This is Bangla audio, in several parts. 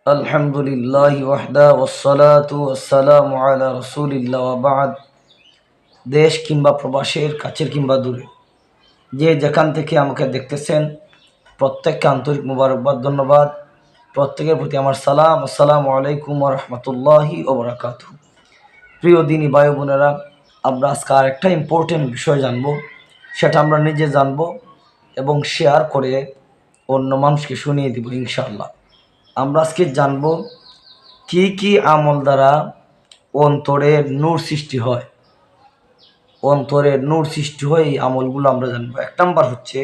আলহামদুলিল্লাহি ওয়াহদা ওয়াসসালাতু ওয়াসসালামু আলা রাসূলিল্লাহ ওয়া বা'দ। দেশ কিংবা প্রবাসের কাছের কিংবা দূরে যে যেখান থেকে আমাকে দেখতেছেন প্রত্যেককে আন্তরিক মুবারকবাদ, ধন্যবাদ। প্রত্যেকের প্রতি আমার সালাম। আসসালামু আলাইকুম ওয়া রাহমাতুল্লাহি ওয়া বারাকাতুহু। প্রিয় দিনী ভাই বোনেরা, আমরা আজকে আরেকটা ইম্পর্টেন্ট বিষয় জানবো। সেটা আমরা নিজে জানবো এবং শেয়ার করে অন্য মানুষকে শুনিয়ে দিব ইনশাআল্লাহ। আমরা আজকে জানবো কি কি আমল দ্বারা অন্তরের নূর সৃষ্টি হয়। অন্তরের নূর সৃষ্টি হয় এই আমলগুলো আমরা জানবো। এক নাম্বার হচ্ছে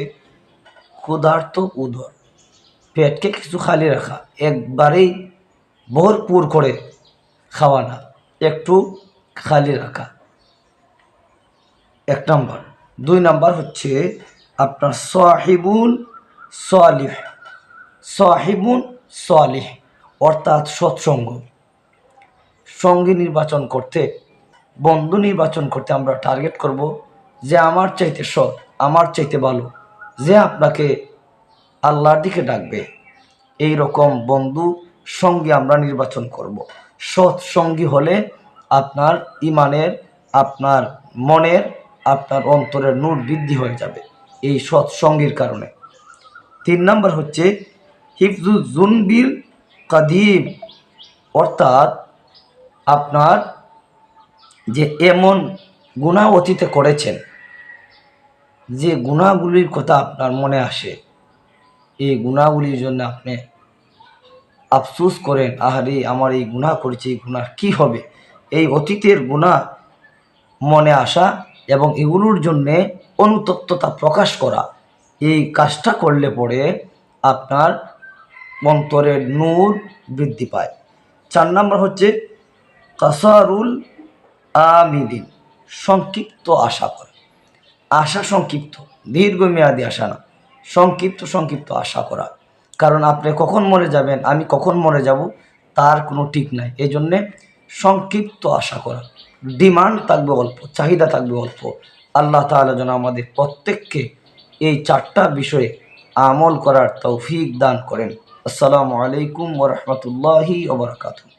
ক্ষুধার্ত উদর, পেটকে কিছু খালি রাখা, একবারেই ভরপুর করে খাওয়া না, একটু খালি রাখা, এক নাম্বার। দুই নাম্বার হচ্ছে আপনার সাহিবুল সালিহ, সাহিবুল সালিহ অর্থাৎ সৎসঙ্গ। সঙ্গী নির্বাচন করতে, বন্ধু নির্বাচন করতে আমরা টার্গেট করব যে আমার চাইতে সৎ, আমার চাইতে ভালো, যে আপনাকে আল্লাহর দিকে ডাকবে, এই রকম বন্ধু সঙ্গী আমরা নির্বাচন করব। সৎ সঙ্গী হলে আপনার ইমানের, আপনার মনের, আপনার অন্তরের নূর বৃদ্ধি হয়ে যাবে এই সৎ সঙ্গীর কারণে। তিন নম্বর হচ্ছে হিফজুজ জুনবিল কাদিম, অর্থাৎ আপনার যে এমন গুনাহ অতীতে করেছেন, যে গুনাহগুলির কথা আপনার মনে আসে, এই গুনাহগুলির জন্য আপনি আফসোস করেন, আহারে আমার এই গুনাহ করেছি, এই গুনাহ কি হবে, এই অতীতের গুনাহ মনে আসা এবং এগুলোর জন্যে অনুতপ্ততা প্রকাশ করা, এই কাজটা করলে পরে আপনার অন্তরের নূর বৃদ্ধি পায়। চার নম্বর হচ্ছে কাসারুল আমিদিন, সংক্ষিপ্ত আশা করে। আশা সংক্ষিপ্ত, দীর্ঘমেয়াদী আশা না, সংক্ষিপ্ত সংক্ষিপ্ত আশা করা। কারণ আপনি কখন মরে যাবেন, আমি কখন মরে যাব, তার কোনো ঠিক নাই। এই জন্যে সংক্ষিপ্ত আশা করা, ডিমান্ড থাকবে অল্প, চাহিদা থাকবে অল্প। আল্লাহ তাআলা যেন আমাদের প্রত্যেককে এই চারটা বিষয়ে আমল করার তৌফিক দান করেন। আসসালামু আলাইকুম ওয়া রাহমাতুল্লাহি ওয়া বারাকাতুহু।